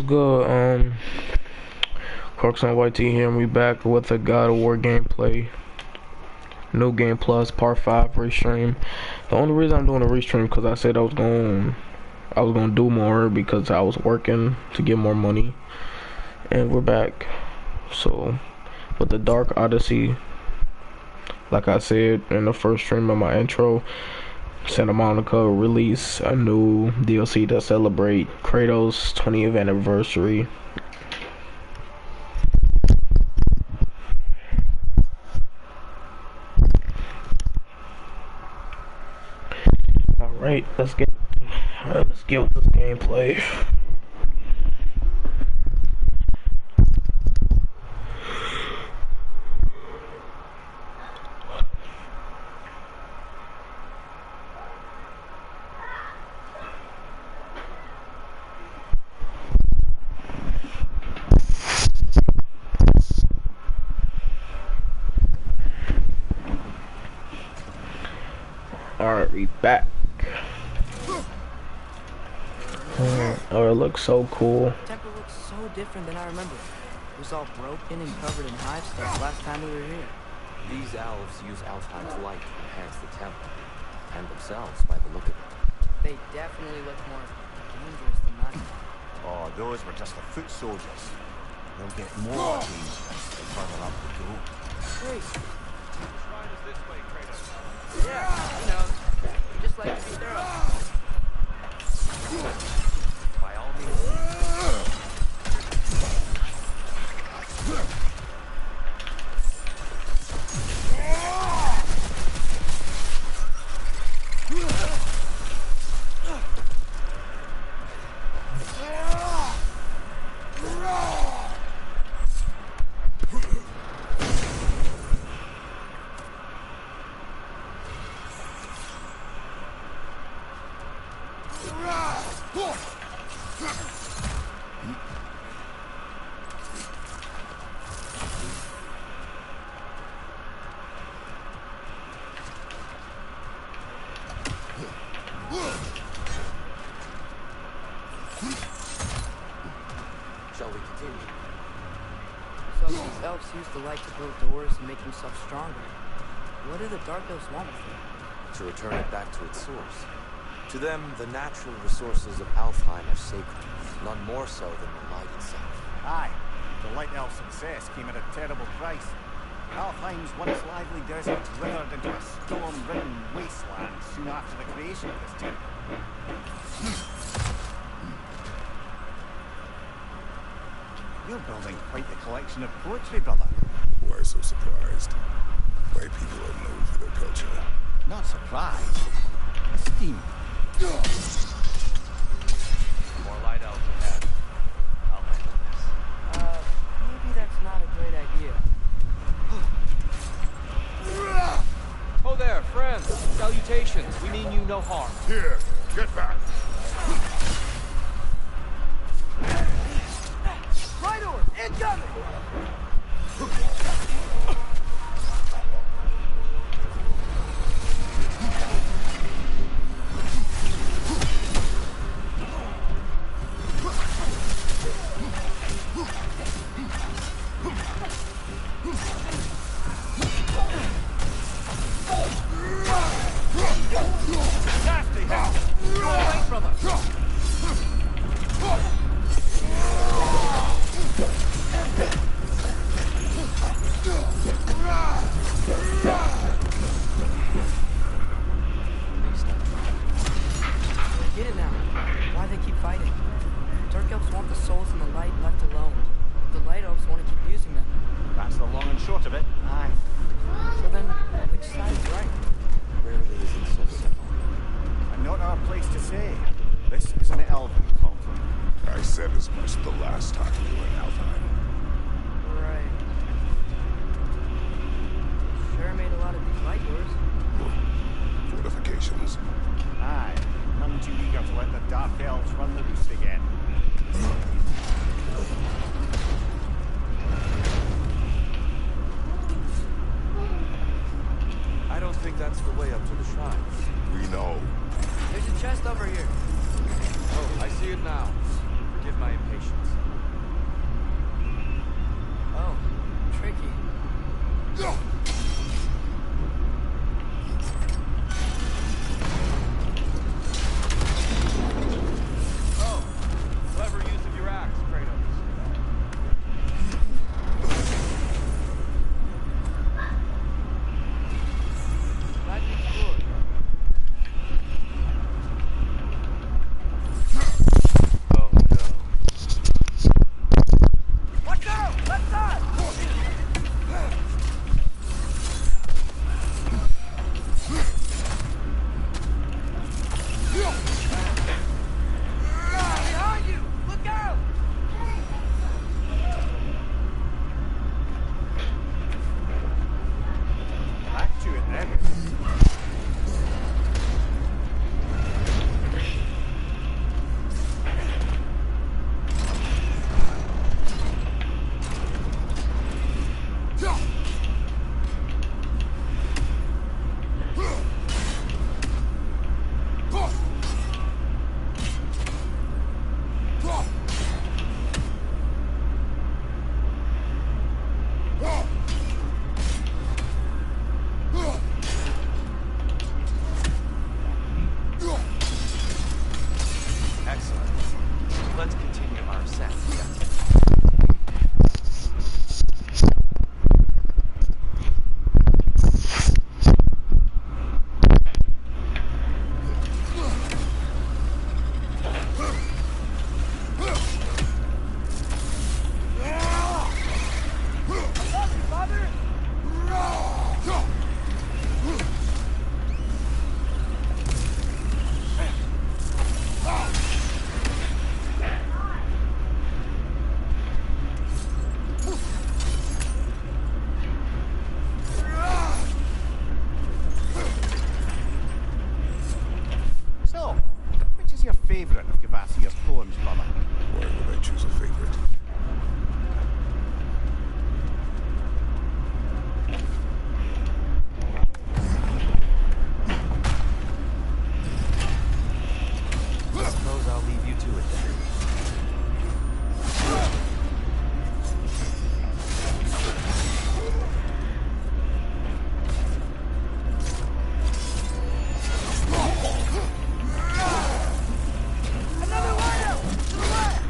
good? Crux on YT here, and we back with a God of War gameplay. New game plus part 5 restream. The only reason I'm doing a restream because I said I was gonna do more because I was working to get more money, and we're back. So, with the Dark Odyssey, like I said in the first stream of my intro, Santa Monica release a new DLC to celebrate Kratos' 20th anniversary. Alright, let's get with this gameplay. Alright, we back. Oh, it looks so cool. The temple looks so different than I remember. It was all broken and covered in hive stuff last time we were here. These elves use Alfheim's light to enhance the temple, and themselves by the look of it. They definitely look more dangerous than that. Oh, those were just the foot soldiers. They'll get more dangerous the further up we go. Great. The shrine is this way, Kratos. Yeah, you know, we just like to be thorough. By all means. Shall we continue? So these elves use the light to build doors and make themselves stronger. What do the Dark Elves want with it? To return it back to its source. To them, the natural resources of Alfheim are sacred, none more so than the light itself. Aye, the Light Elf success came at a terrible price. Alfheim's once lively desert withered into a storm-ridden wasteland soon after the creation of this temple. You're building quite the collection of poetry, brother. Why so surprised? My people are known for their culture. Not surprised. Esteemed. More light elves ahead. I'll handle this. Maybe that's not a great idea. Oh there, friends. Salutations. We mean you no harm. Here, get back! Raiders, incoming! Nasty hell! Go away from us! Get it now. Why they keep fighting? Dark Elves want the souls in the light left alone. The Light Elves want to keep using them. That's the long and short of it. Aye. So then, which side's right? Rarely is it so simple. And not our place to say. This is an elven conflict. I said as much the last time you were in Alfheim. Right. Sure made a lot of these light doors. Fortifications. Aye. None too eager to let the Dark Elves run the roost again. I don't think that's the way up to the shrine. We know. There's a chest over here. Oh, I see it now. Forgive my impatience. Oh, tricky. Oh, clever use of your axe, Kratos. That is good. Oh no. Watch out! Left side! Behind you! Look out! Back to it then. Excellent. Let's continue our ascent. So, which is your favourite of Gavasia's poems, brother? Why would I choose a favorite? I suppose I'll leave you to it then. Another lighter! To the left!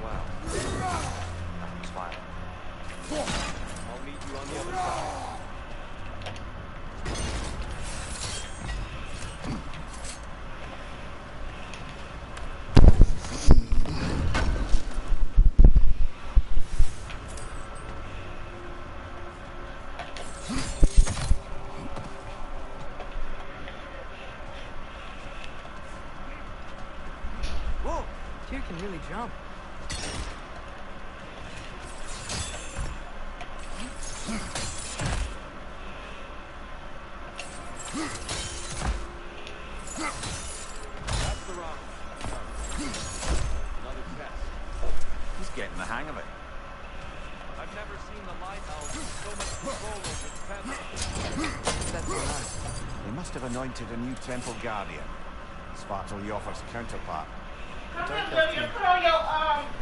Wow. That was violent. I'll meet you on the other side. Whoa! Kid can really jump. That's the wrong one. Another test. He's getting the hang of it. I've never seen the light elves with so much control over the temple. That's nice. They must have anointed a new temple guardian. Svartal Yoffer's counterpart. Come here, Junior. Put on your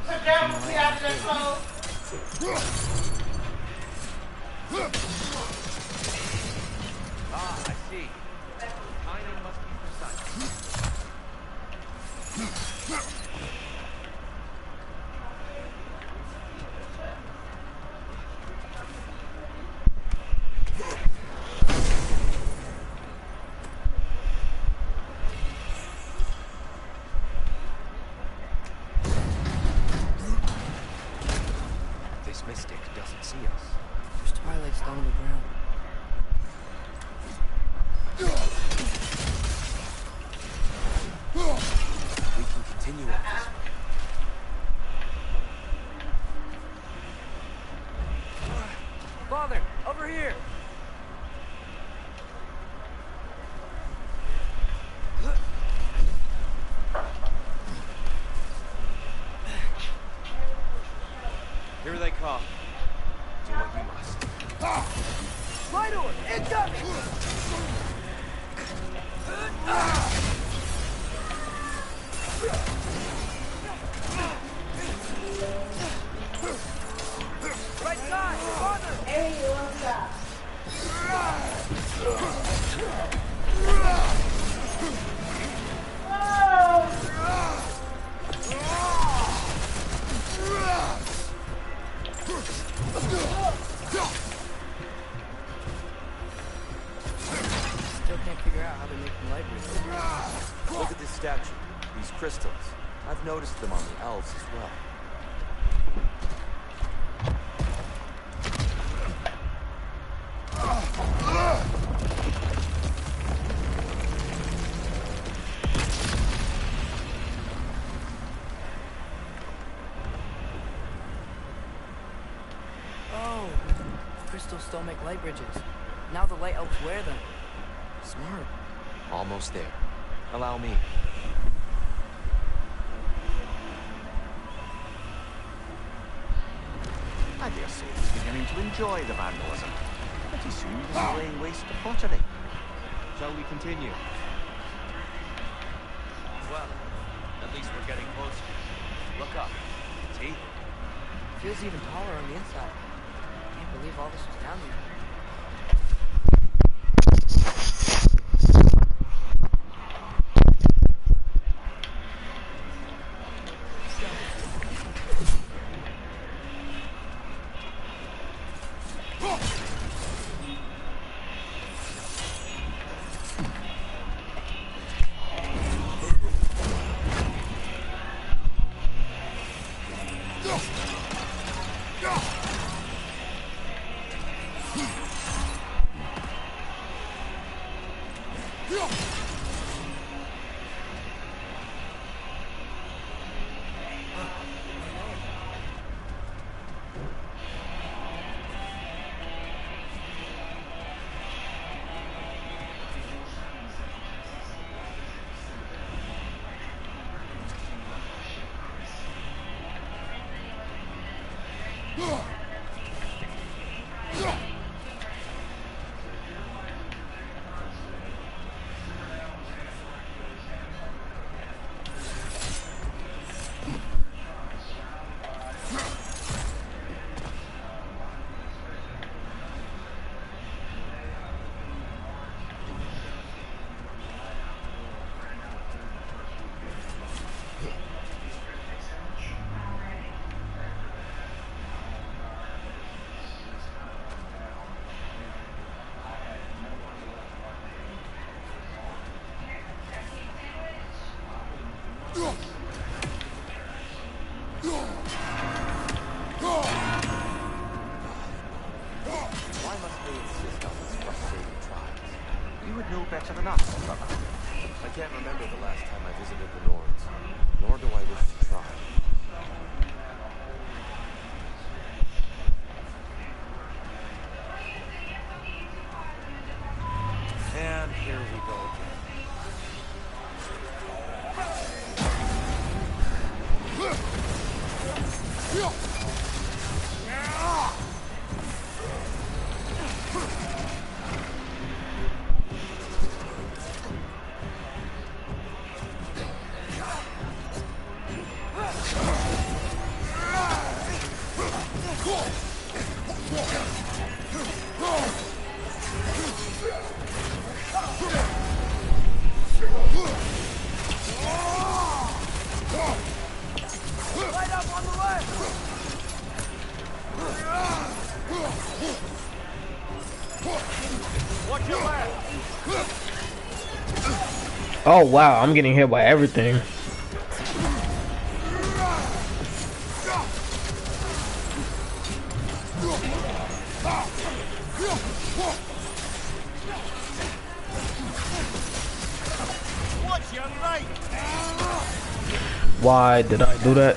pajamas. Get out of their clothes. Ah, I see. Timing must be precise. This mystic doesn't see us. There's Twilight still on the ground. Still can't figure out how they're making light bridges. Look at this statue. These crystals. I've noticed them on the elves as well. Oh, crystals still make light bridges. Now the light elves wear them. Smart. Almost there. Allow me. I dare say he's beginning to enjoy the vandalism. Pretty soon he'll be laying waste to pottery. Shall we continue? Well, at least we're getting closer. Look up. See? Feels even taller on the inside. Can't believe all this was down there. Why must they insist on these frustrating trials? You would know better than us, brother. I can't remember the last time I visited the Nords, nor do I wish to try. And here we go again. Oh wow, I'm getting hit by everything. Why did I do that?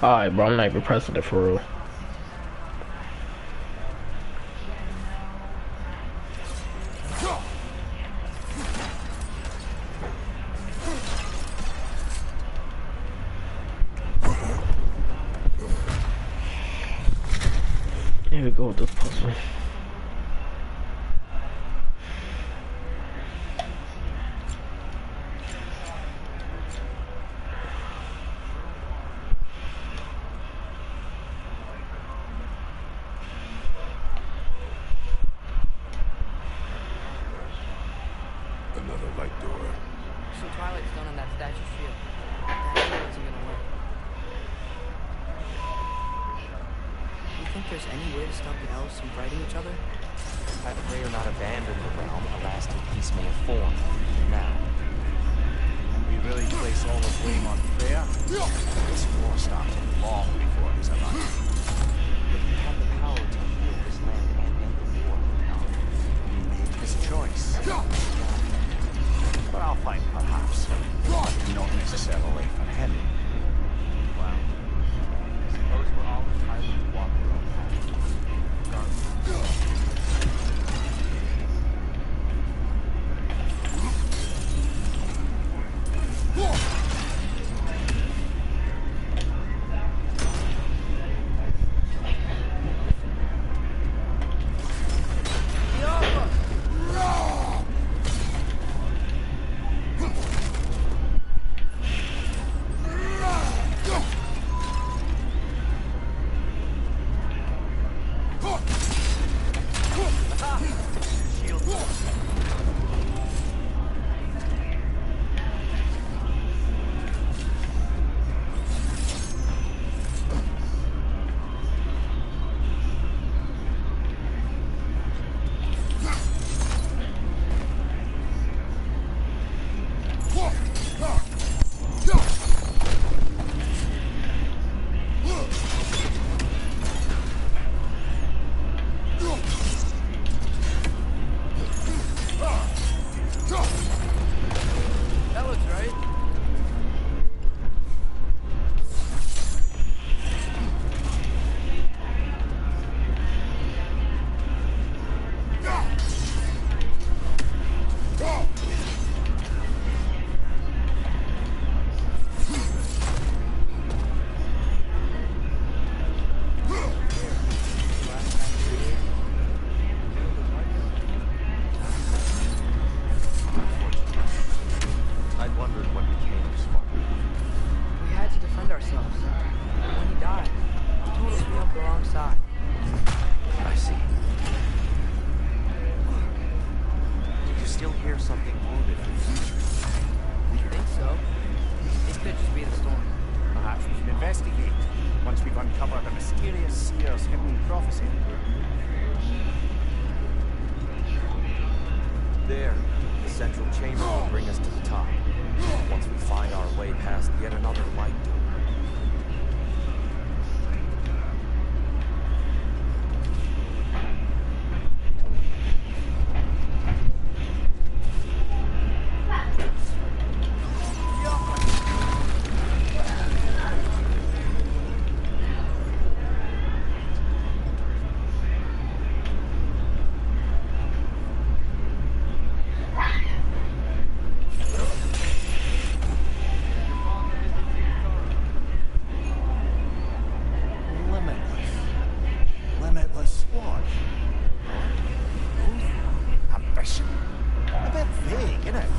Alright, bro, I'm not even pressing it for real. Here we go with this puzzle. Another light door. Some Twilight Stone on that statue shield. That shield isn't gonna work. Do you think there's any way to stop the elves from fighting each other? I'd pray or not abandon the realm, a lasting peace may have formed. Now, And we really place all the blame on Freya? This war started long before his arrival. but he had the power to heal this land and end the war. He made his choice. But I'll find perhaps. Not necessarily for him. Wow. Suppose we're all entitled to walk our own path. Regardless. That looks right. I wondered what became of Spartan. We had to defend ourselves. When he died, he told us we helped alongside. I see. Did you still hear something wounded? We think so. It could just be the storm. Perhaps we should investigate once we've uncovered the mysterious seer's hidden prophecy. There, the central chamber will bring us to the top. Once we find our way past yet another light door. Limitless what? Ambition. A bit vague, innit?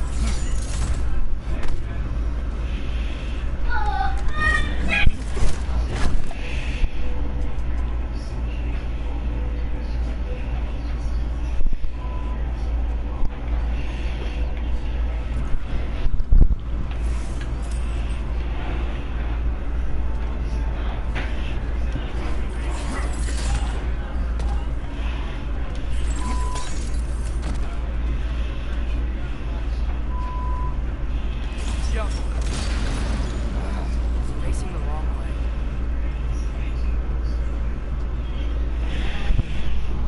Facing the wrong way.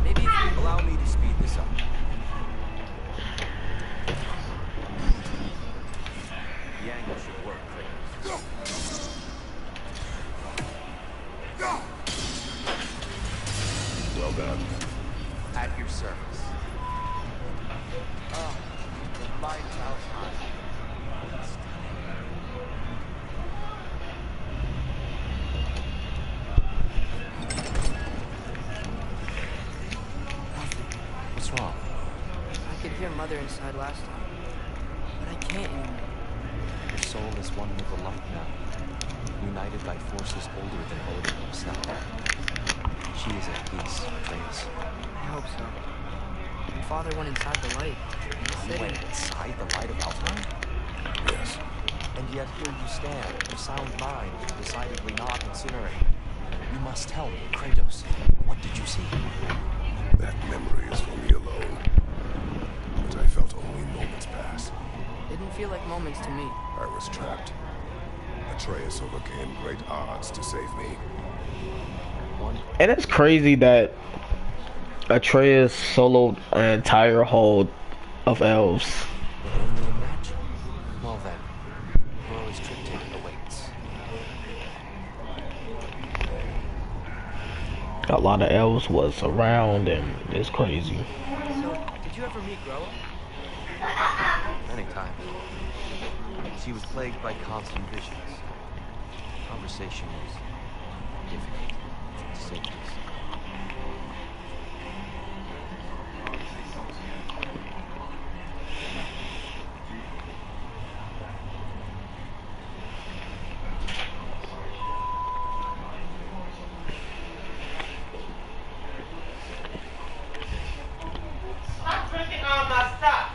Maybe if you Allow me to speed this up. The angle should work, Kratos. Well done. At your service. Oh, the light outside. What's wrong? I could hear Mother inside last time, but I can't anymore. Your soul is one with the light now, united by forces older than Odin himself. She is at peace, Atreus. I hope so. My father went inside the light. He You said went inside the light of Alfheim? Yes. And yet here you stand, of sound mind, decidedly not incinerate. You must tell me, Kratos, what did you see? That memory is for me alone. But I felt only moments pass. didn't feel like moments to me. I was trapped. Atreus overcame great odds to save me. And it's crazy that Atreus soloed an entire hold of elves. But only imagine. Well then, Roy's triptych awaits. A lot of elves was around, and it's crazy. So, did you ever meet Groa? Many times. She was plagued by constant visions. Conversation was difficult, to say the least. Stop drinking all my stuff.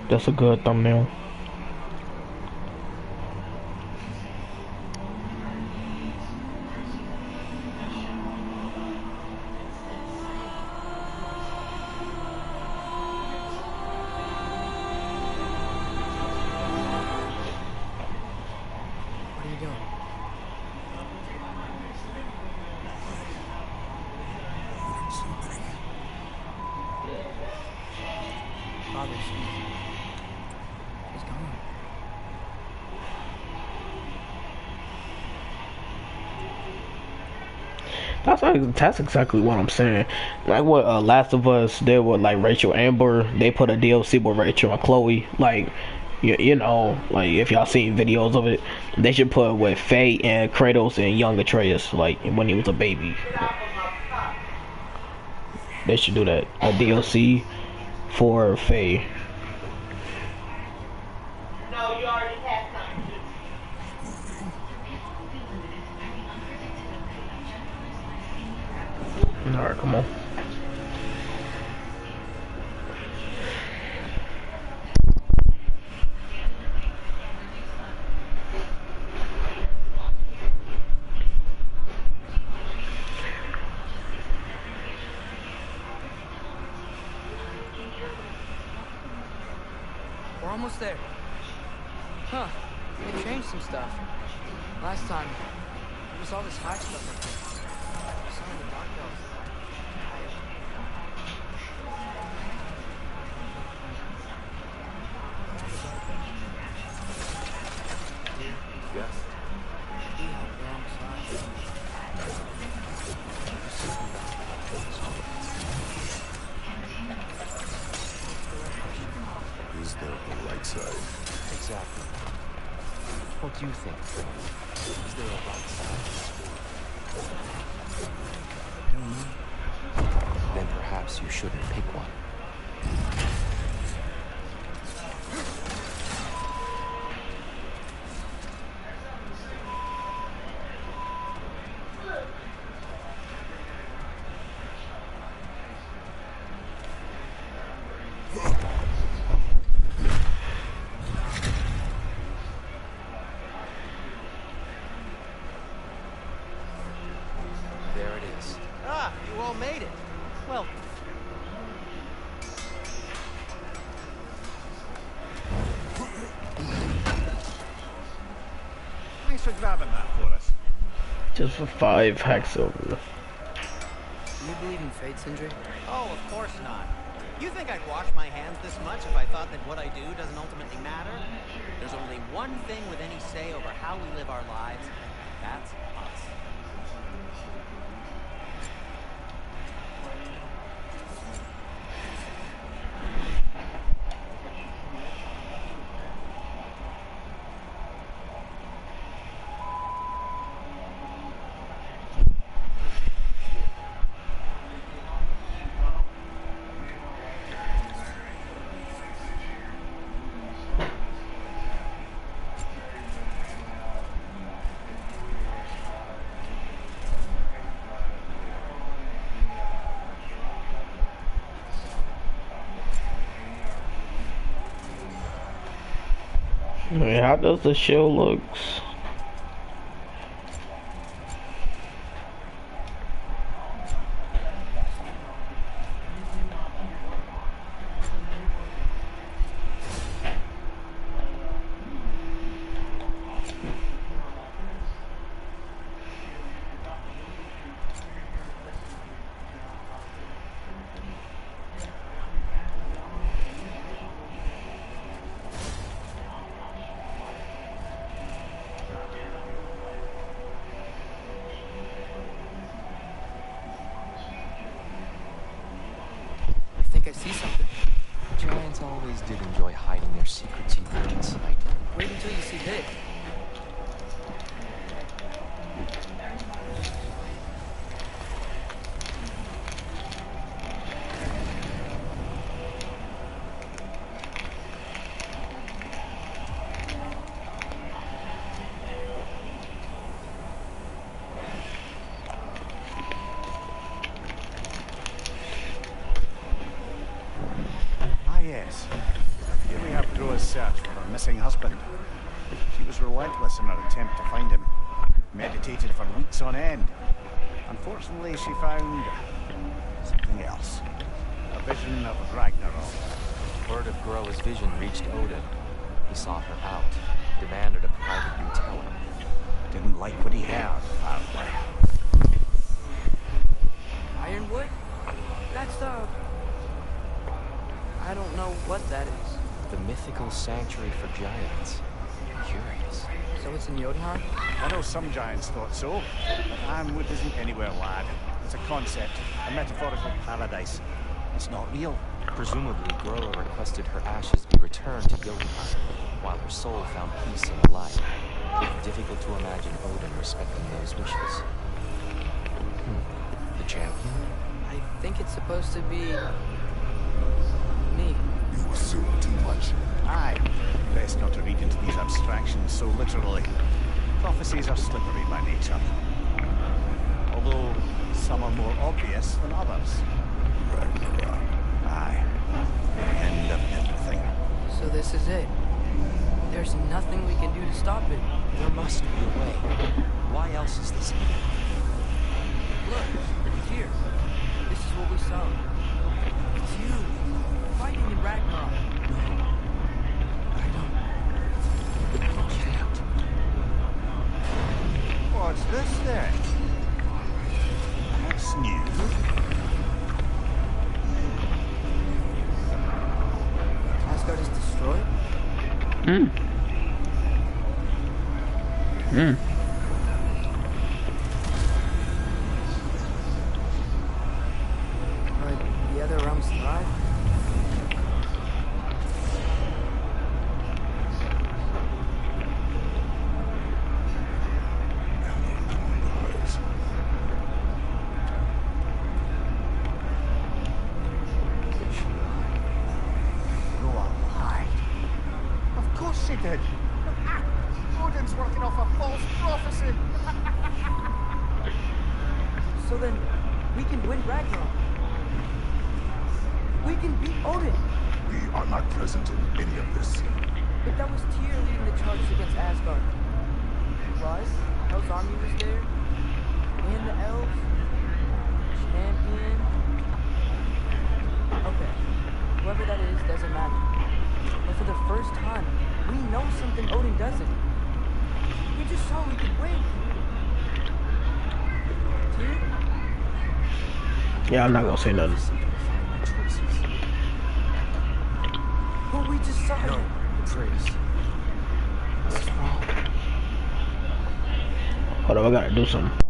That's a good thumbnail. What are you doing? Father, she's gone. That's exactly what I'm saying. Like what Last of Us did with like Rachel Amber. They put a DLC with Rachel and Chloe. Like you know, like if y'all seen videos of it, they should put with Faye and Kratos and young Atreus, like when he was a baby. They should do that. A DLC for Faye. No, you already had something. Alright, come on. We're almost there. Huh. They changed some stuff. Last time, there was all this high stuff up there. Some of the dark elves. Yes. We have the wrong side. Is there a light side? Exactly. What do you think? Is there a right side to this war? I don't know. Then perhaps you shouldn't pick one. There it is. Ah, you all made it. Well, thanks for grabbing that for us. Just for 5 hacks over. Do you believe in fate, Sindri? Oh, of course not. You think I'd wash my hands this much if I thought that what I do doesn't ultimately matter? There's only one thing with any say over how we live our lives, and that's us. Man, how does the shell looks? I think I see something. Giants always did enjoy hiding their secrets in plain sight. Wait until you see this. Yes. Here we have Groa's search for her missing husband. She was relentless in her attempt to find him. Meditated for weeks on end. Unfortunately, she found something else. A vision of Ragnarok. Word of Groa's vision reached Odin. He sought her out, demanded a private retailer. Didn't like what he heard, apparently. Ironwood? That's the... I don't know what that is. The mythical sanctuary for giants. Curious. So it's in Jotunheim? I know some giants thought so, but Ironwood isn't anywhere, lad. It's a concept, a metaphorical paradise. It's not real. Presumably, Groa requested her ashes be returned to Jotunheim, while her soul found peace in the light. Difficult to imagine Odin respecting those wishes. The champion? I think it's supposed to be... me. You assume too much. Aye. Best not to read into these abstractions so literally. Prophecies are slippery by nature. Although some are more obvious than others. Ragnarok. Aye. The end of everything. So this is it. There's nothing we can do to stop it. There must be a way. Why else is this here? Look, it's here. This is what we saw. It's you, fighting in Ragnarok. I don't get out. What's this then? That's new. Asgard is destroyed? But the other realms thrive? Noah lied. Of course she did. Odin's working off a false prophecy. So then, we can win Ragnarok. We can beat Odin. We are not present in any of this. But that was Tyr leading the charge against Asgard. Plus, Hell's army was there. And the elves. Champion. Okay. Whoever that is doesn't matter. But for the first time, we know something Odin doesn't. We just saw we could win. Tyr? Yeah, I'm not gonna say nothing. we decided. No, Atreus. This is wrong. Hold on, I gotta do something.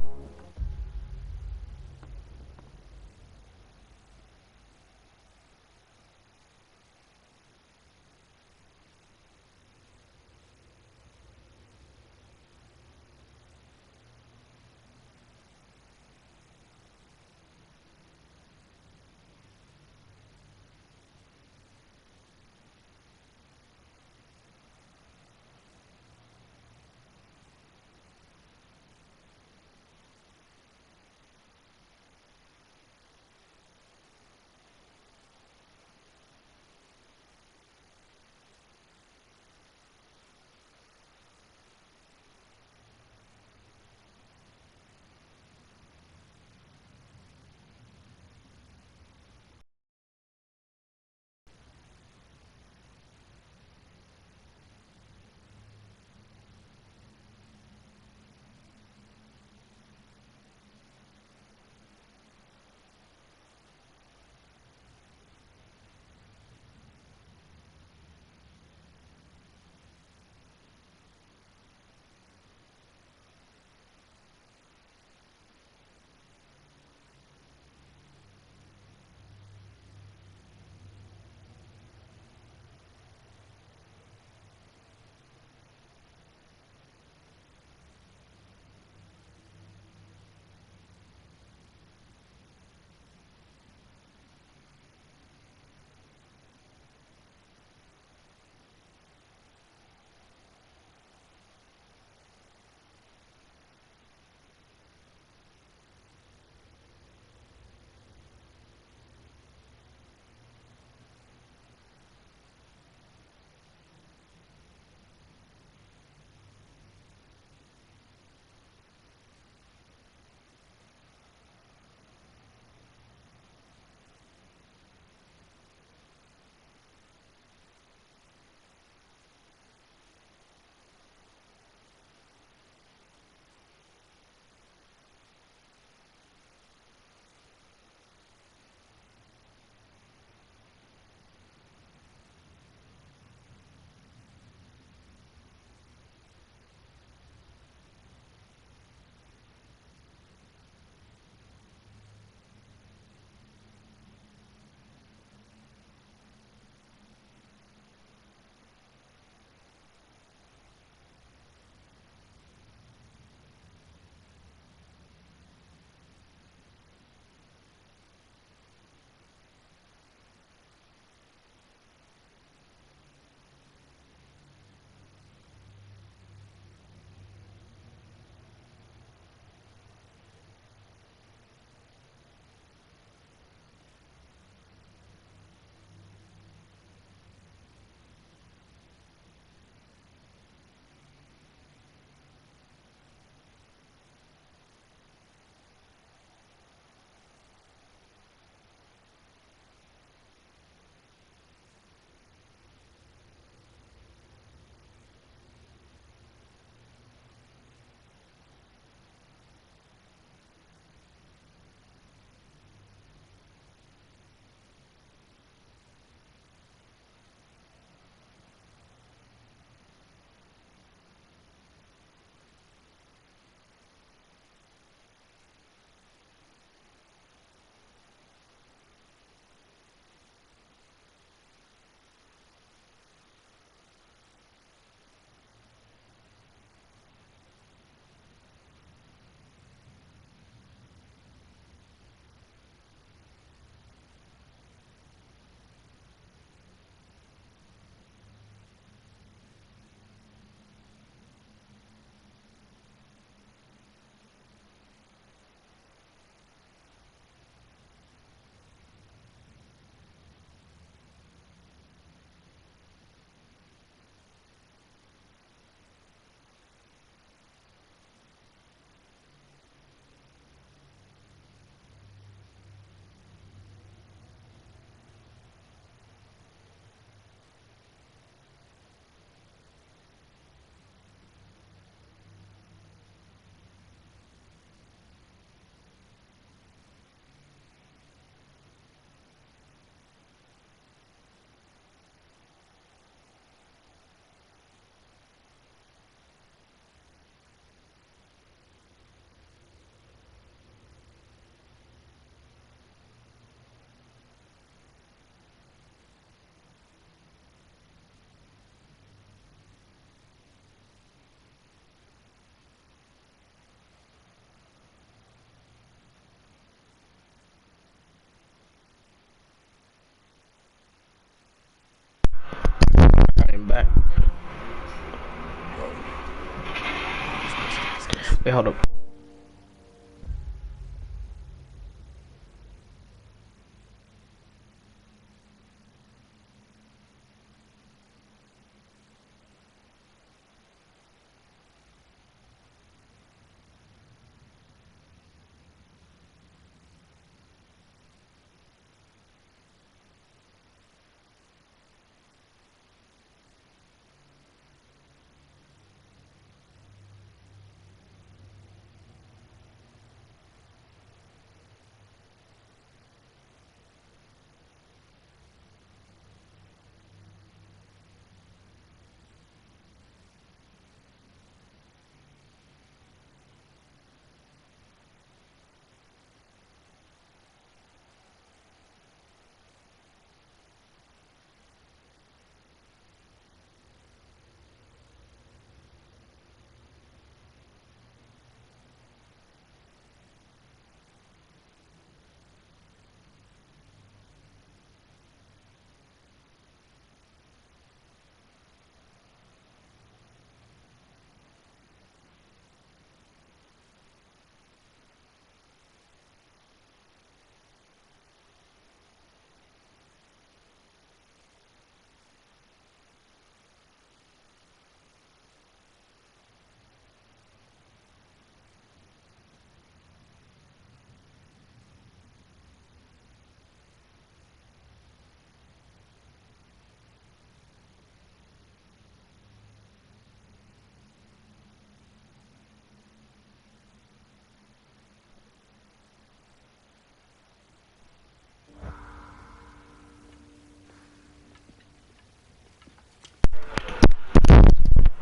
Hey, hold up.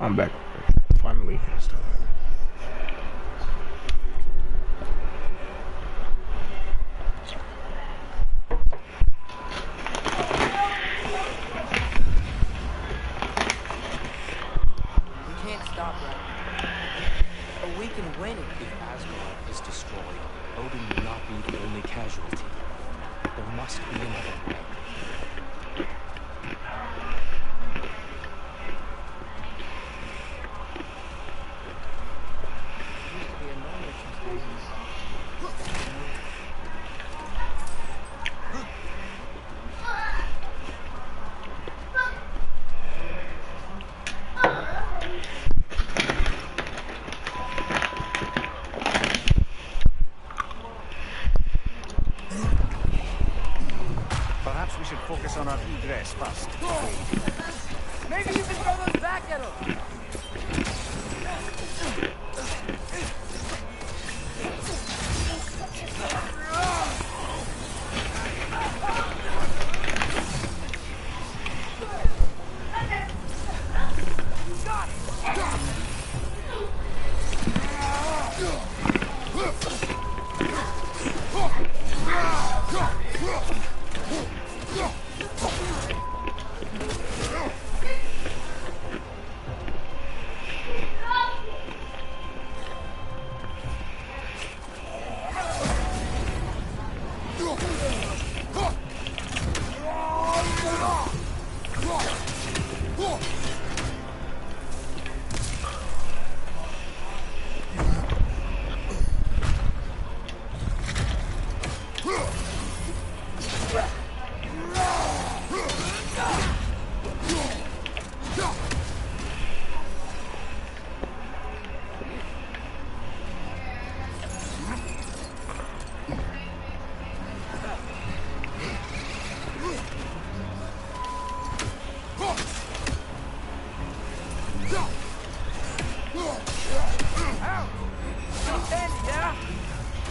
I'm back. Finally. It's time. We can't stop Ragnarök. But we can win it. If Asgard is destroyed, Odin will not be the only casualty. There must be another way. Used to be a non-merchant station. Perhaps we should focus on our egress first. Maybe you can throw those back at him.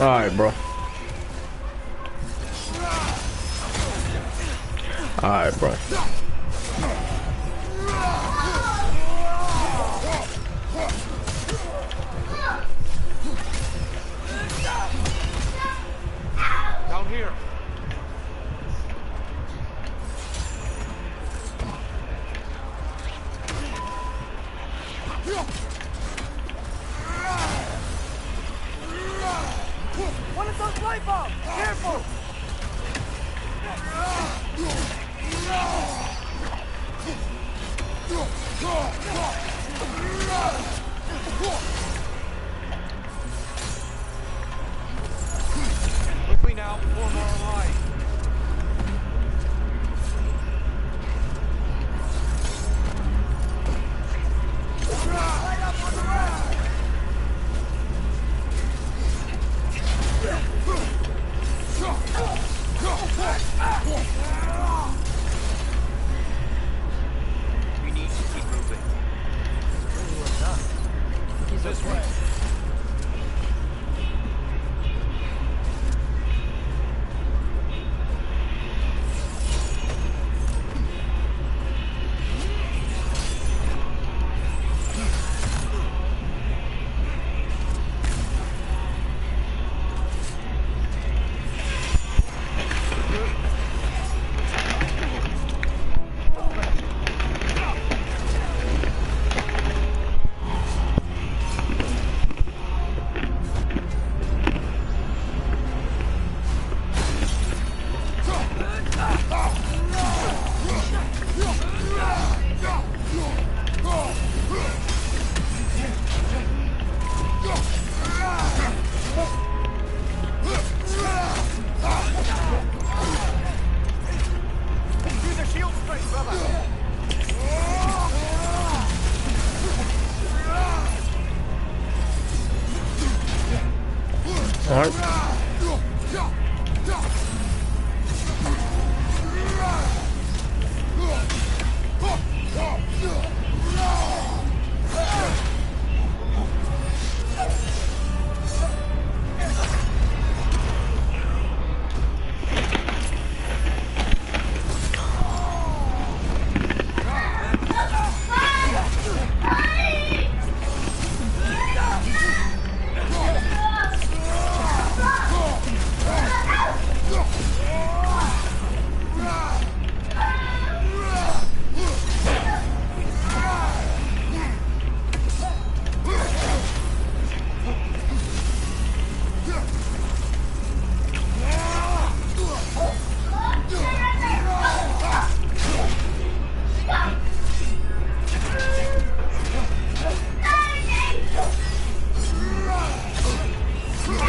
Alright, bro. Alright, bro. Down here. One of those light bulbs! Careful!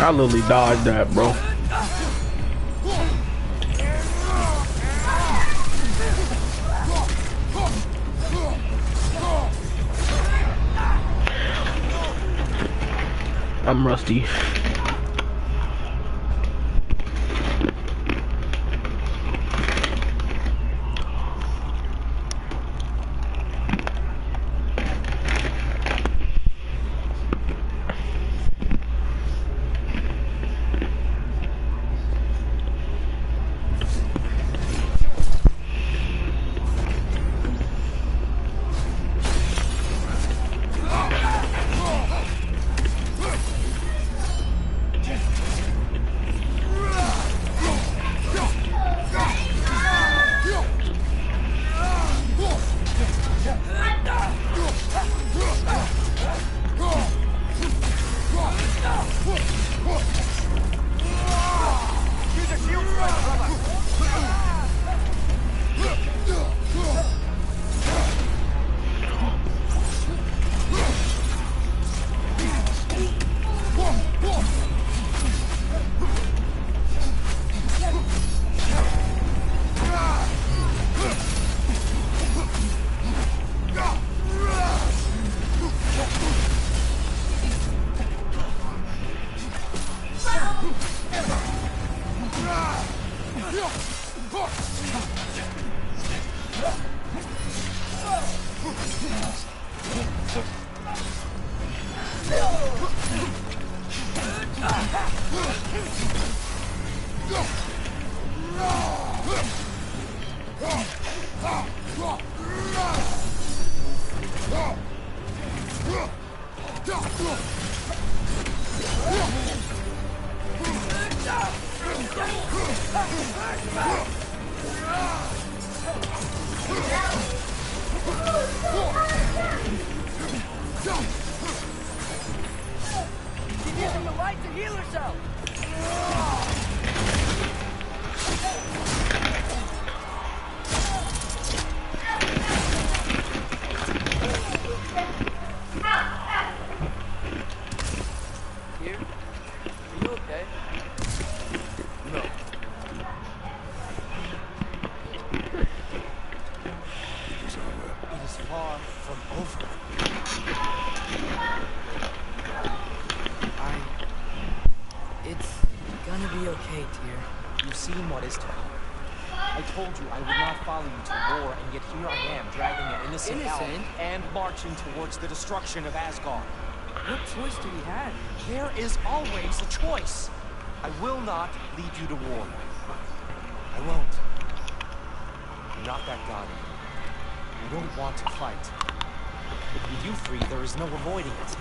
I literally dodged that, bro. I'm rusty. She's using the light to heal herself. Here? Are you okay? No. It is far from over. It's gonna be okay, dear. You've seen what is to come. I told you I would not follow you to war, and yet here I am, dragging an innocent elf Innocent? and marching towards the destruction of Asgard. What choice do we have? There is always a choice. I will not lead you to war. I won't. I'm not that god. I don't want to fight. With you three, there is no avoiding it.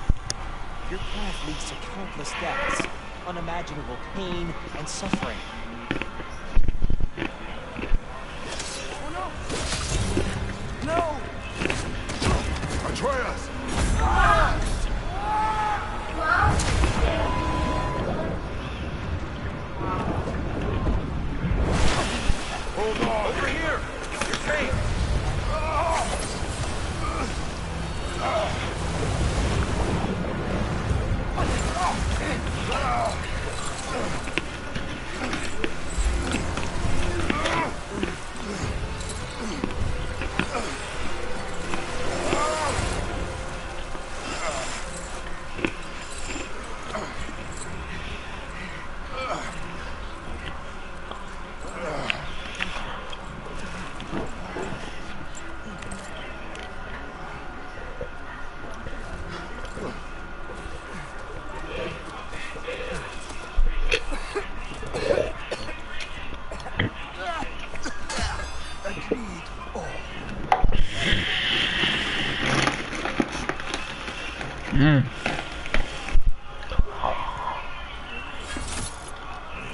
Your path leads to countless deaths, unimaginable pain and suffering. Atreus! Hold on. Over here. Your chain.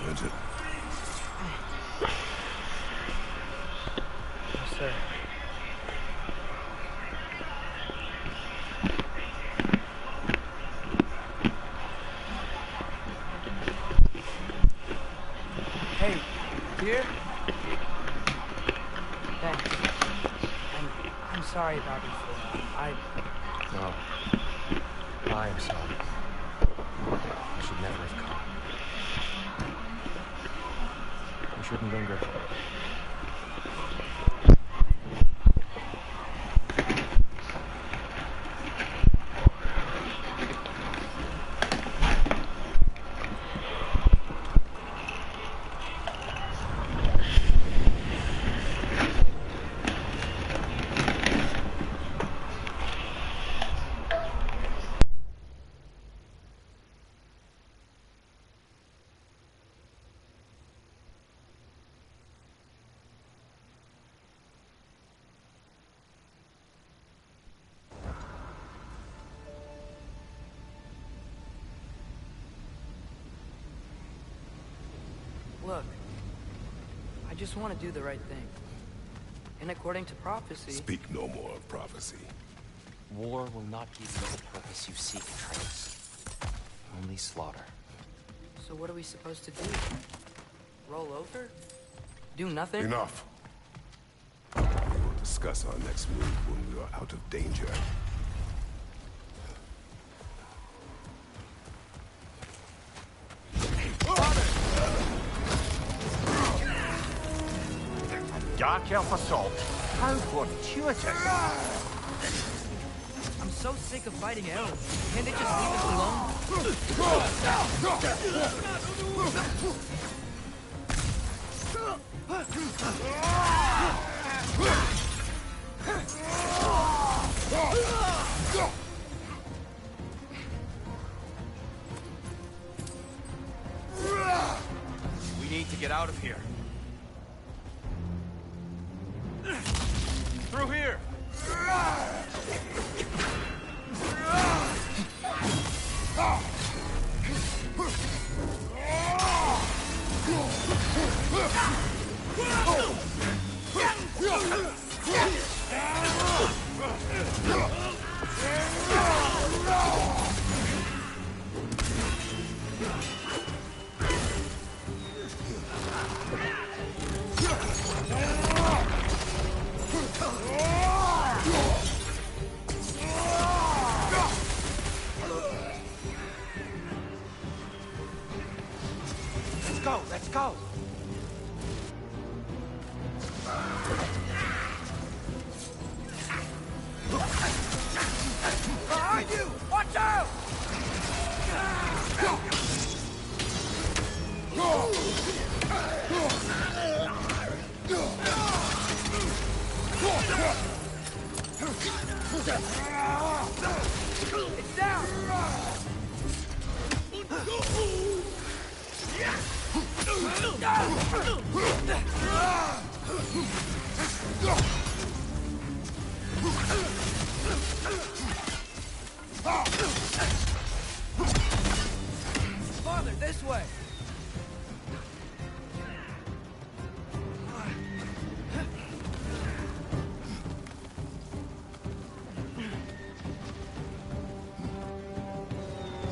Religion. Yes, sir. Hey, dear? Thanks. I'm sorry about before. No. I am sorry. I should never have come. shouldn't linger. Look, I just want to do the right thing. And according to prophecy... Speak no more of prophecy. War will not give you the purpose you seek, Trace. Only slaughter. So what are we supposed to do? Roll over? Do nothing? Enough. We will discuss our next move when we are out of danger. Dark Elf assault. How fortuitous. I'm so sick of fighting elves. Can't they just leave us alone? We need to get out of here. Through here! Let's go! Behind you! Watch out! It's down! Farther, this way!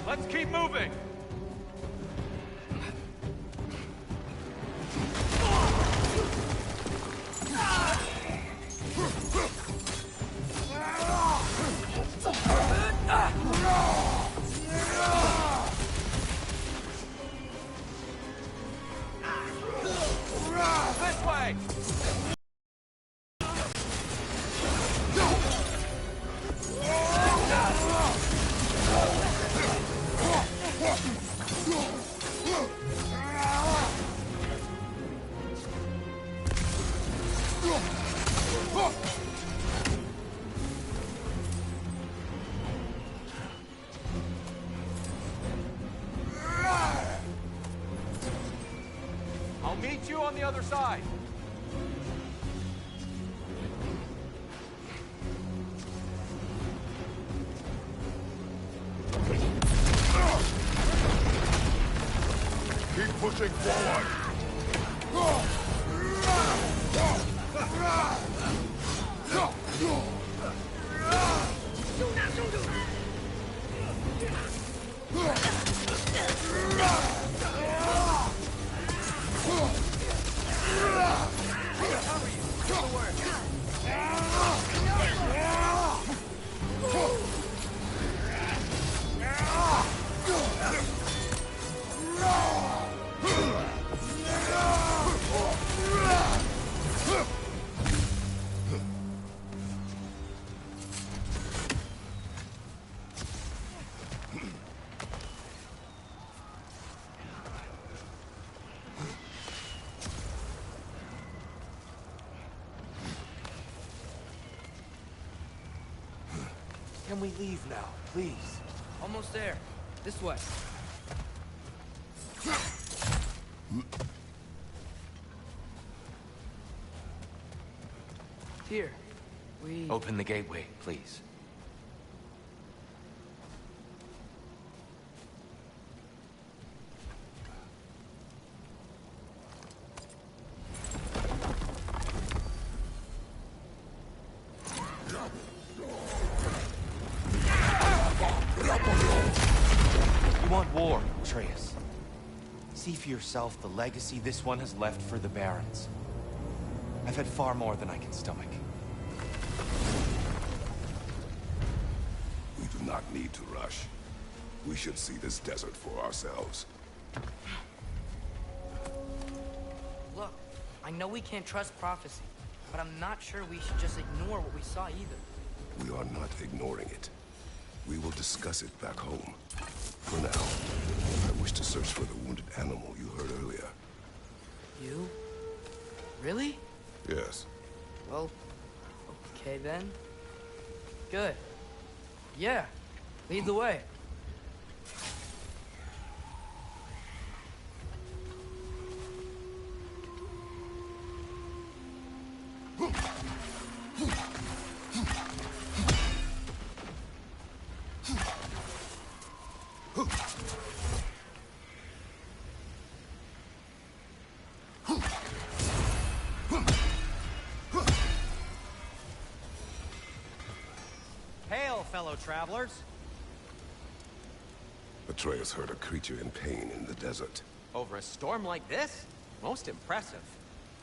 Let's keep moving! This way! I'll meet you on the other side. Keep pushing forward. Can we leave now, please? Almost there. This way. Here. We... Open the gateway, please. You want war, Atreus. See for yourself the legacy this one has left for the Barons. I've had far more than I can stomach. We do not need to rush. We should see this desert for ourselves. Look, I know we can't trust prophecy, but I'm not sure we should just ignore what we saw either. We are not ignoring it. We will discuss it back home. For now, I wish to search for the wounded animal you heard earlier. You? Really? Yes. Well, okay then. Good. Yeah, lead the way. Hail, fellow travelers. Atreus heard a creature in pain in the desert. Over a storm like this? Most impressive.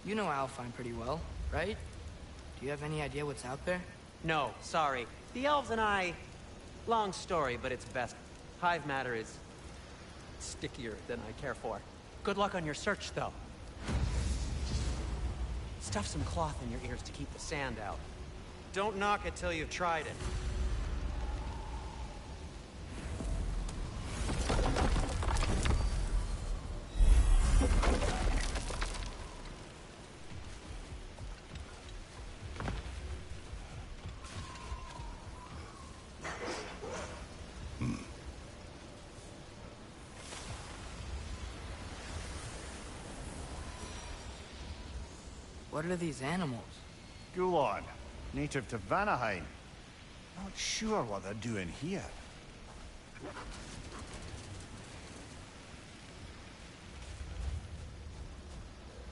You know Alfheim pretty well, right? Do you have any idea what's out there? No, sorry. The elves and I... Long story, but it's best. Hive matter is... stickier than I care for. Good luck on your search, though. Stuff some cloth in your ears to keep the sand out. Don't knock it till you've tried it. What are these animals? Gulon, native to Vanaheim. Not sure what they're doing here.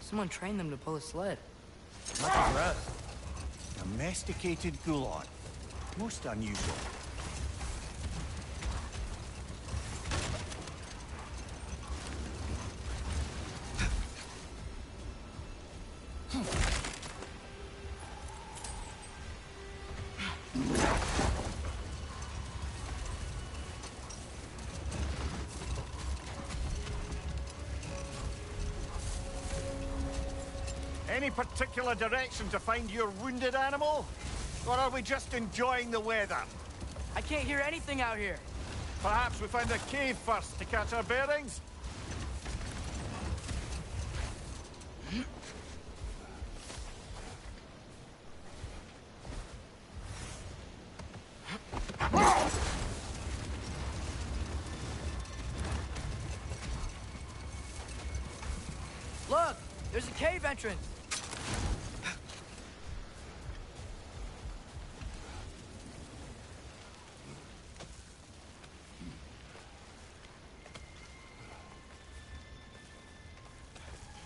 Someone trained them to pull a sled. Lucky for us. Domesticated Gulon. Most unusual. Any particular direction to find your wounded animal? Or are we just enjoying the weather? I can't hear anything out here. Perhaps we find a cave first to catch our bearings? Look, there's a cave entrance.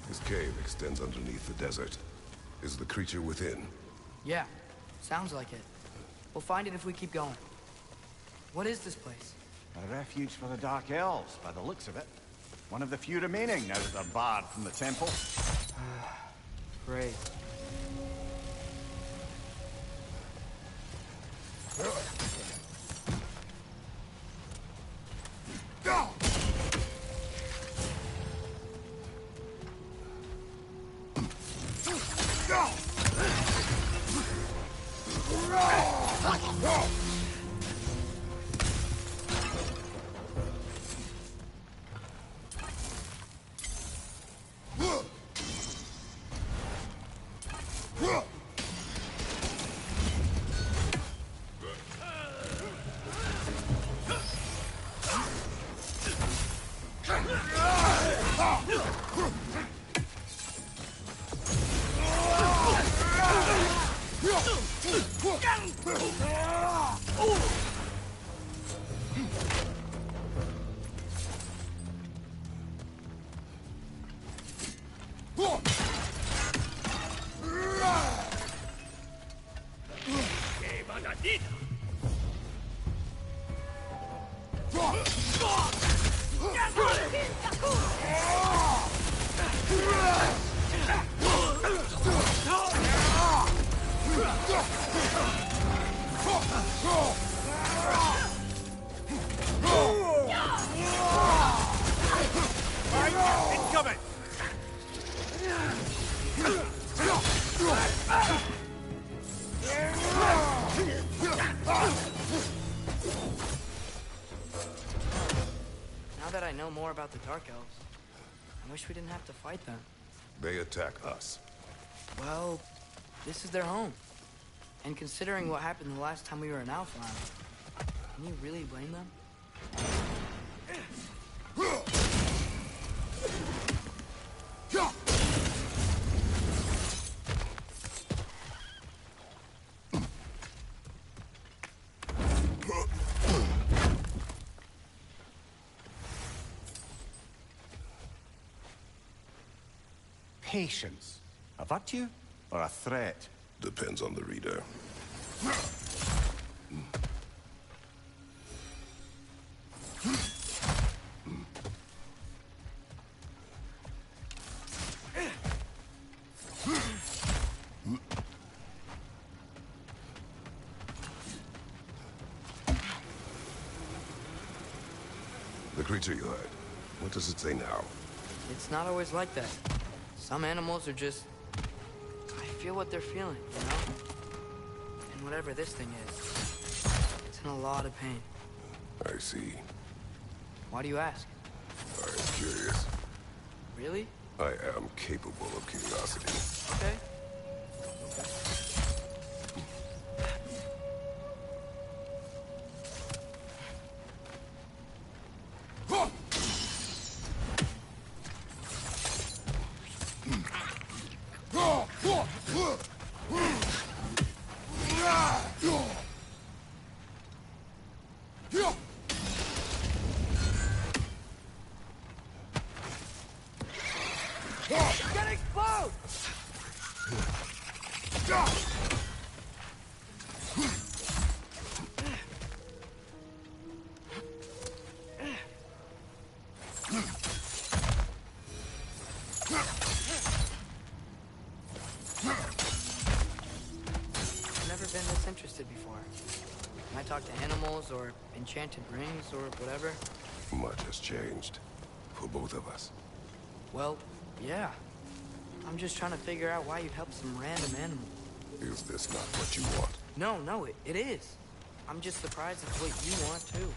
This cave extends underneath the desert. Is the creature within? Yeah, sounds like it. We'll find it if we keep going. What is this place? A refuge for the Dark Elves, by the looks of it. One of the few remaining now that they're barred from the temple. Great. Incoming! Now that I know more about the Dark Elves, I wish we didn't have to fight them. They attack us. Well, this is their home. And considering what happened the last time we were in Alfheim, can you really blame them? Patience. A virtue or a threat? Depends on the reader. The creature you heard, what does it say now? It's not always like that. Some animals are just... I feel what they're feeling, you know? And whatever this thing is, it's in a lot of pain. I see. Why do you ask? I am curious. Really? I am capable of curiosity. Okay. Getting close! I've never been this interested before. When I talk to animals or enchanted rings or whatever, Much has changed. For both of us. well, yeah. I'm just trying to figure out why you'd help some random animal. Is this not what you want? No, it is. I'm just surprised it's what you want, too.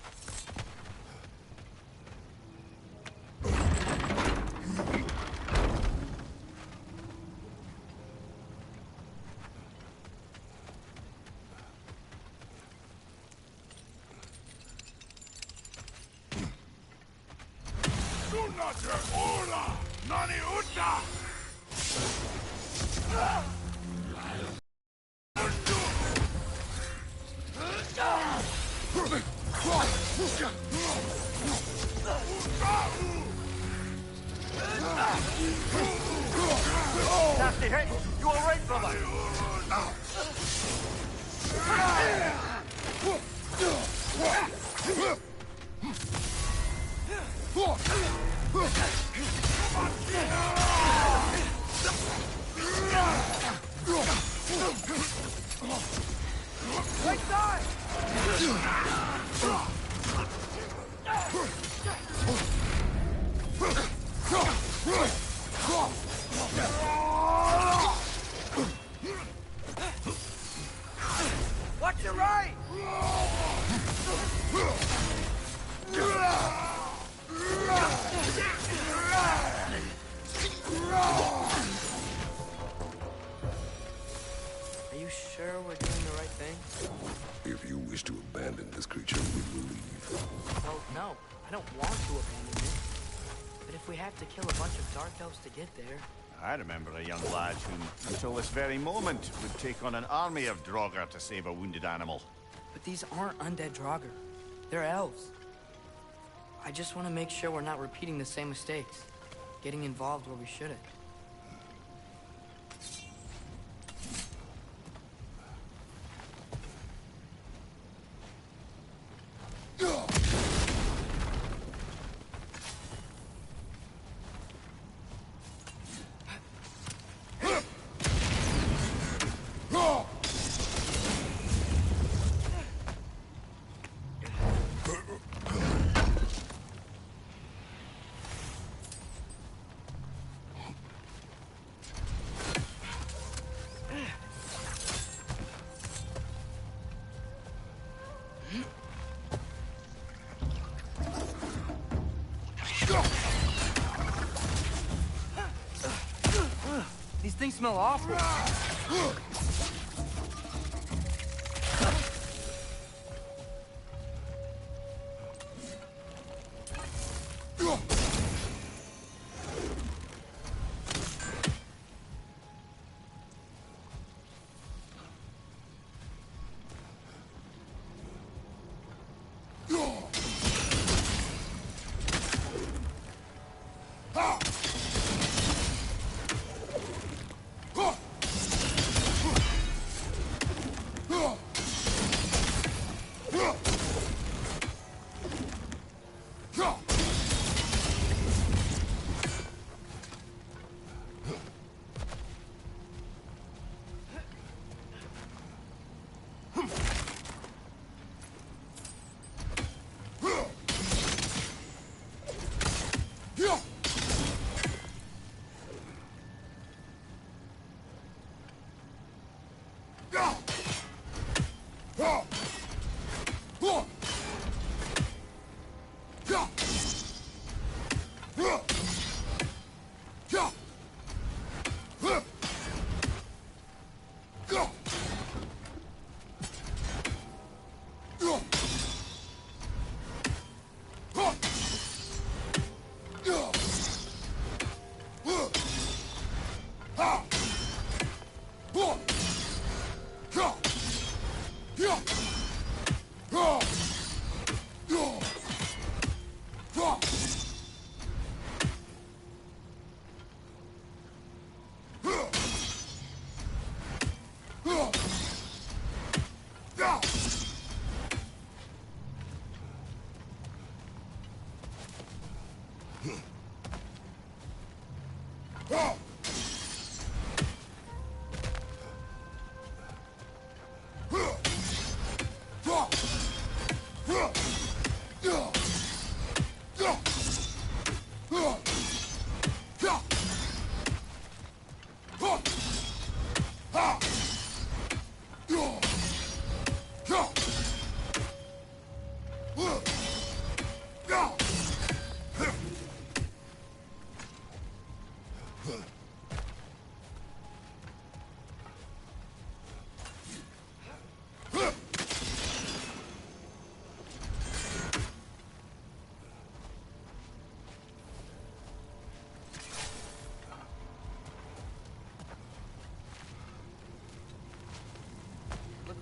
Nasty, hey! You alright, brother? Right side! Watch your right! Are you sure we're doing the right thing? If you wish to abandon this creature, we will leave. Well, no. I don't want to abandon it. But if we have to kill a bunch of Dark Elves to get there... I remember a young lad who, until this very moment, would take on an army of Draugr to save a wounded animal. But these aren't undead Draugr. They're elves. I just want to make sure we're not repeating the same mistakes. Getting involved where we shouldn't. These things smell awful.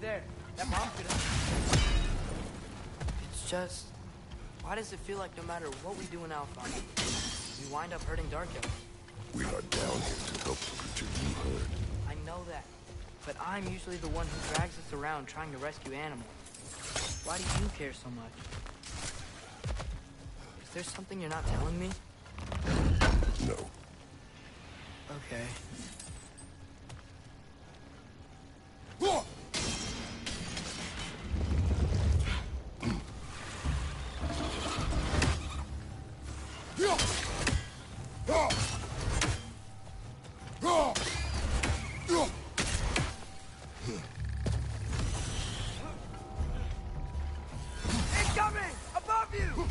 There. That bomb could have... It's just... Why does it feel like no matter what we do in Alpha, we wind up hurting Dark Elves? We are down here to help the creature you heard. I know that. But I'm usually the one who drags us around trying to rescue animals. Why do you care so much? Is there something you're not telling me? No. Okay. Incoming! Above you!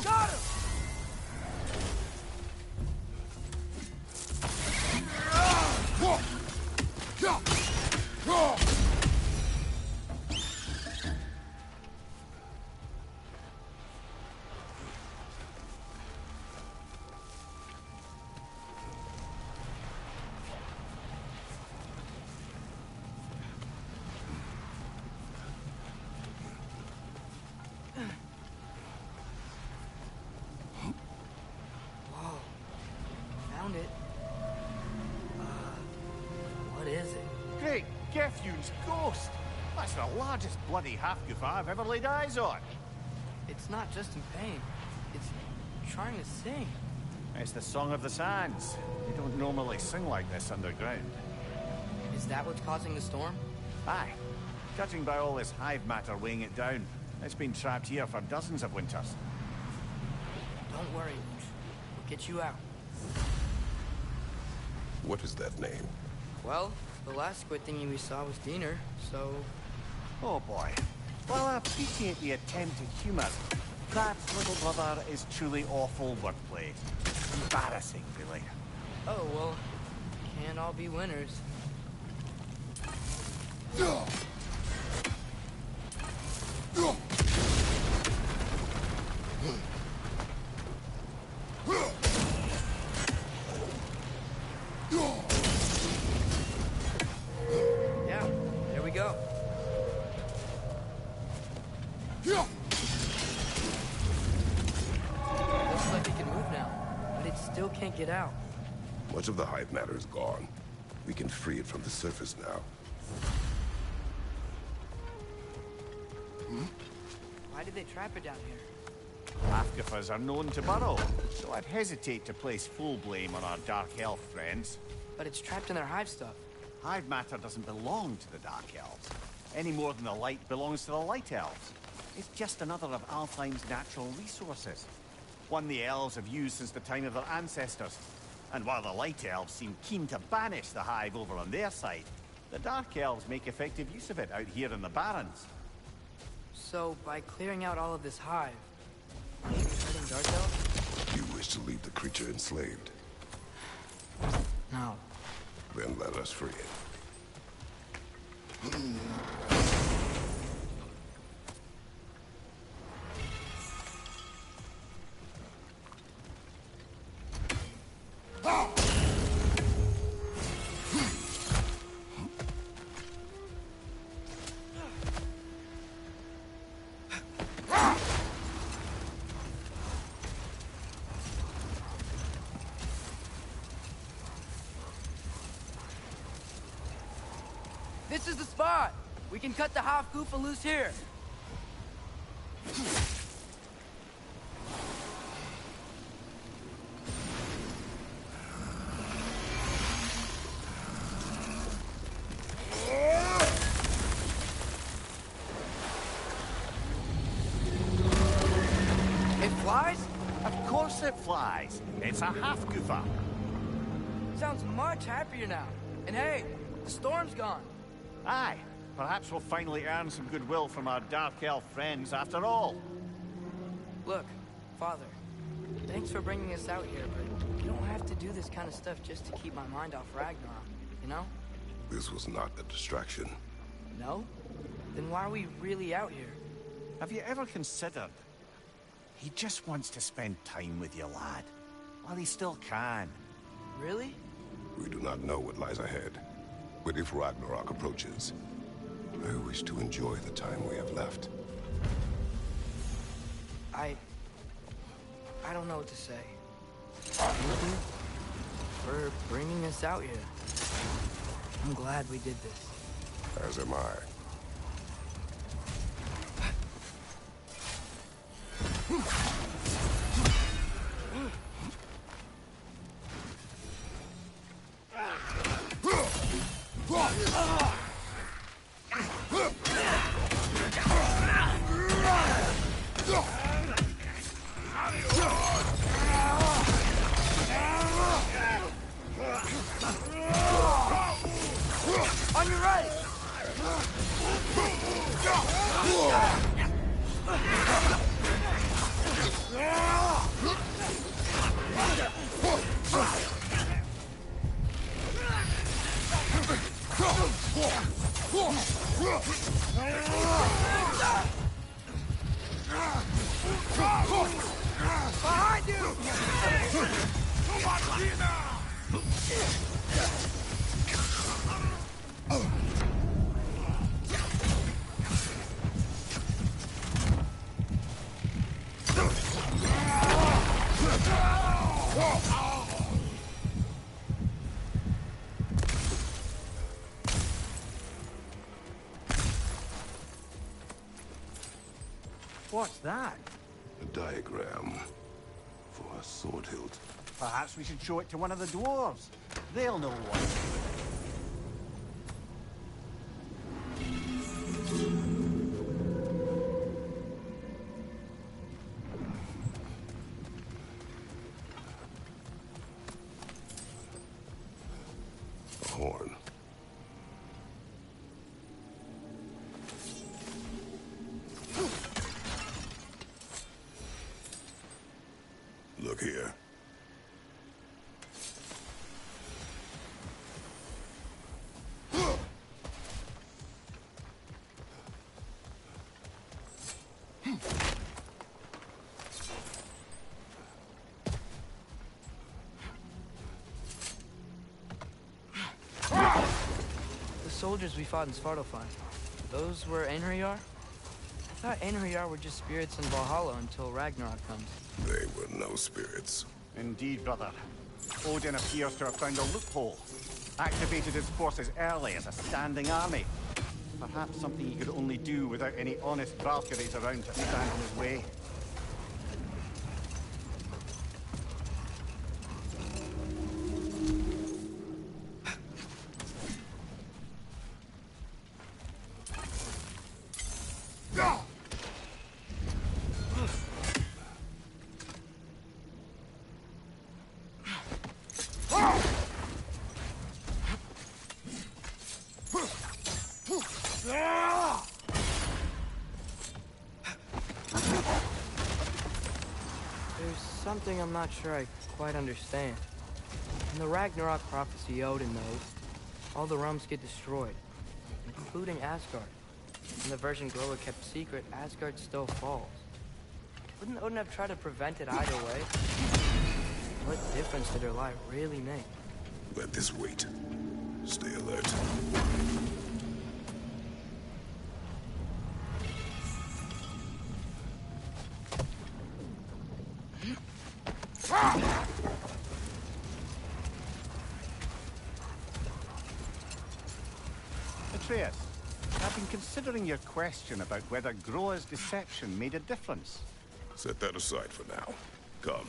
Got him! largest bloody half-goof I've ever laid eyes on. It's not just in pain. It's trying to sing. It's the Song of the Sands. They don't normally sing like this underground. Is that what's causing the storm? Aye. Judging by all this hive matter weighing it down, it's been trapped here for dozens of winters. Don't worry, Luch. We'll get you out. What is that name? Well, the last squid thingy we saw was Diener, so... Oh boy. While I appreciate the attempt at humour, that little brother is truly awful wordplay. Embarrassing, really. Oh, well, can't all be winners. Yeah, there we go. Looks like it can move now, but it still can't get out. Much of the hive matter is gone. We can free it from the surface now. Why did they trap it down here? Half-goofers are known to burrow, so I'd hesitate to place full blame on our Dark Elf friends. But it's trapped in their hive stuff. Hive matter doesn't belong to the Dark Elves, any more than the light belongs to the Light Elves. It's just another of Alfheim's natural resources. One the elves have used since the time of their ancestors. And while the Light Elves seem keen to banish the hive over on their side, the Dark Elves make effective use of it out here in the Barrens. So, by clearing out all of this hive, are you hurting Dark Elves? You wish to leave the creature enslaved? No. Then let us free it. This is the spot! We can cut the half-goofa loose here. It flies? Of course it flies. It's a half-goofa. Sounds much happier now. And hey, the storm's gone. Aye, perhaps we'll finally earn some goodwill from our Dark Elf friends after all. Look, Father, thanks for bringing us out here, but you don't have to do this kind of stuff just to keep my mind off Ragnarok, you know? This was not a distraction. No? Then why are we really out here? Have you ever considered? He just wants to spend time with you, lad. While he still can. Really? We do not know what lies ahead. But if Ragnarok approaches, I wish to enjoy the time we have left. I don't know what to say. Thank you for bringing us out here. I'm glad we did this. As am I. On your right! Behind you! What's that? A diagram for a sword hilt. Perhaps we should show it to one of the dwarves. They'll know what to do with it. A horn. Look here. The soldiers we fought in Svartalfheim, those were Einherjar? I thought Einherjar were just spirits in Valhalla until Ragnarok comes. They were no spirits. Indeed, brother. Odin appears to have found a loophole. Activated his forces early as a standing army. Perhaps something he could only do without any honest Valkyries around to stand in his way. There's something I'm not sure I quite understand. In the Ragnarok prophecy Odin knows, all the realms get destroyed, including Asgard. In the version Groa kept secret, Asgard still falls. Wouldn't Odin have tried to prevent it either way? What difference did her lie really make? Let this wait. Stay alert. Atreus, I've been considering your question about whether Groa's deception made a difference. Set that aside for now. Come.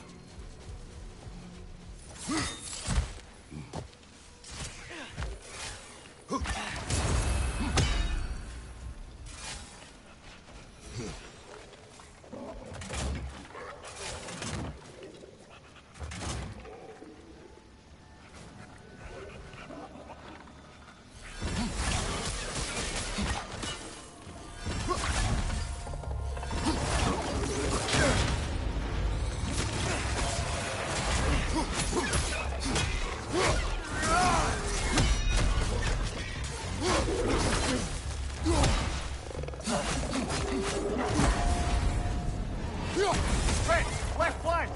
Left flank!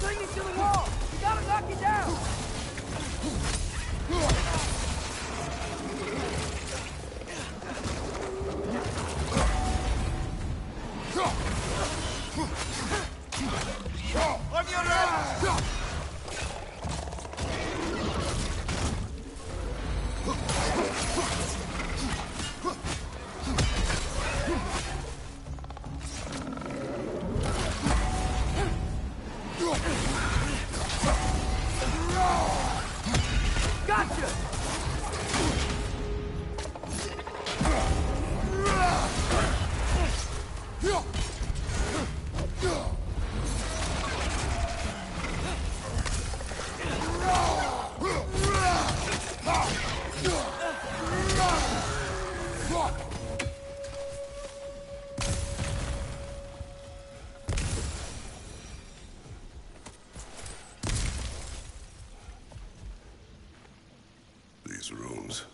Bring it to the wall! You gotta knock it down! On your left! These rooms.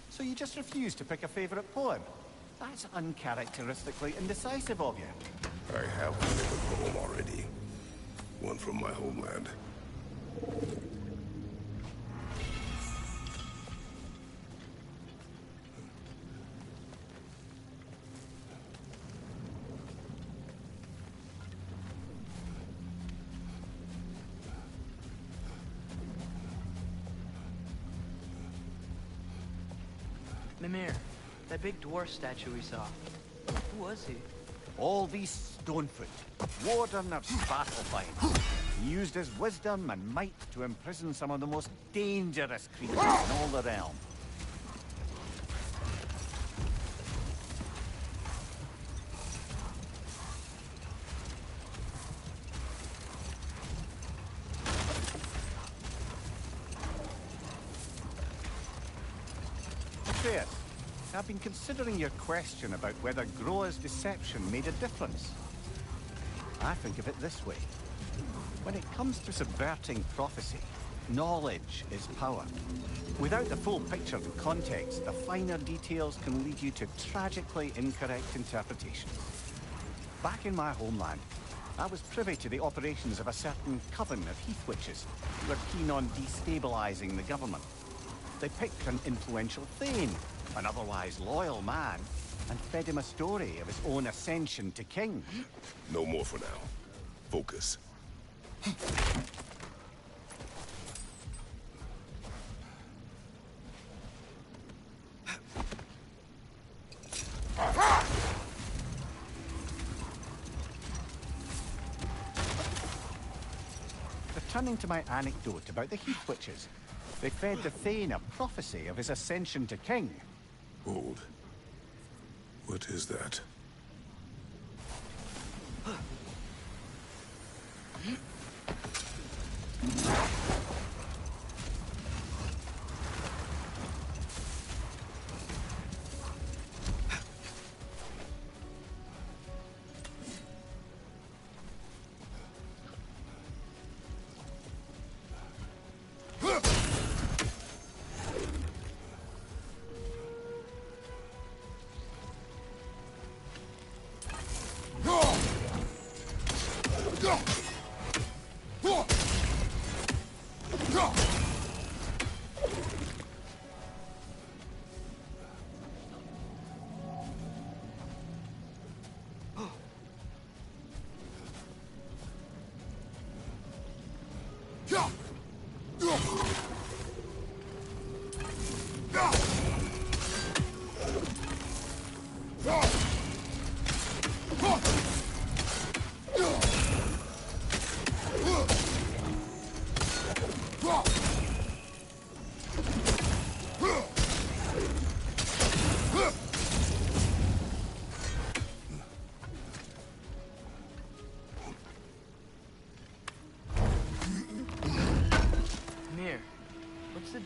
So you just refuse to pick a favorite poem? That's uncharacteristically indecisive of you. I have one favorite poem already. One from my homeland. Mimir, that big dwarf statue we saw. Who was he? All these Stonefoot, warden of Svartalfheim. He used his wisdom and might to imprison some of the most dangerous creatures in all the realm. Fair. I've been considering your question about whether Groa's deception made a difference. I think of it this way. When it comes to subverting prophecy, knowledge is power. Without the full picture and context, the finer details can lead you to tragically incorrect interpretations. Back in my homeland, I was privy to the operations of a certain coven of heath witches who were keen on destabilizing the government. They picked an influential thane, an otherwise loyal man, and fed him a story of his own ascension to king. No more for now. Focus. Returning to my anecdote about the heath witches, they fed the thane a prophecy of his ascension to king. Hold. What is that?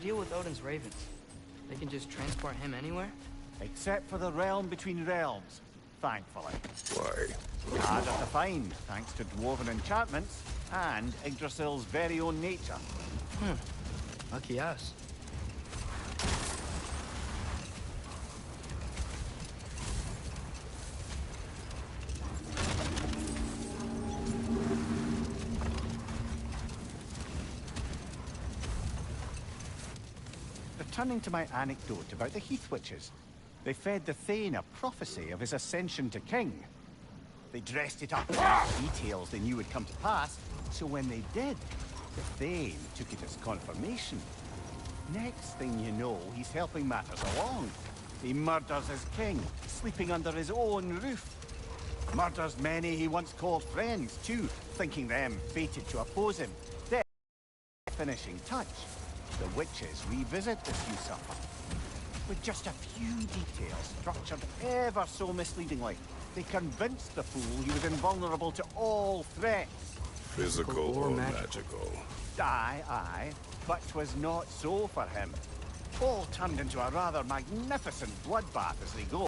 Deal with Odin's ravens. They can just transport him anywhere? Except for the realm between realms, thankfully. Why? Harder to find, thanks to dwarven enchantments and Yggdrasil's very own nature. Lucky us. Returning to my anecdote about the heath witches, they fed the thane a prophecy of his ascension to king. They dressed it up with details they knew would come to pass, so when they did, the thane took it as confirmation. Next thing you know, he's helping matters along. He murders his king, sleeping under his own roof. Murders many he once called friends, too, thinking them fated to oppose him. Then, finishing touch. The witches revisit this usurper. With just a few details structured ever so misleadingly, they convinced the fool he was invulnerable to all threats. Physical or magical? Aye, but 'twas not so for him. All turned into a rather magnificent bloodbath as they go.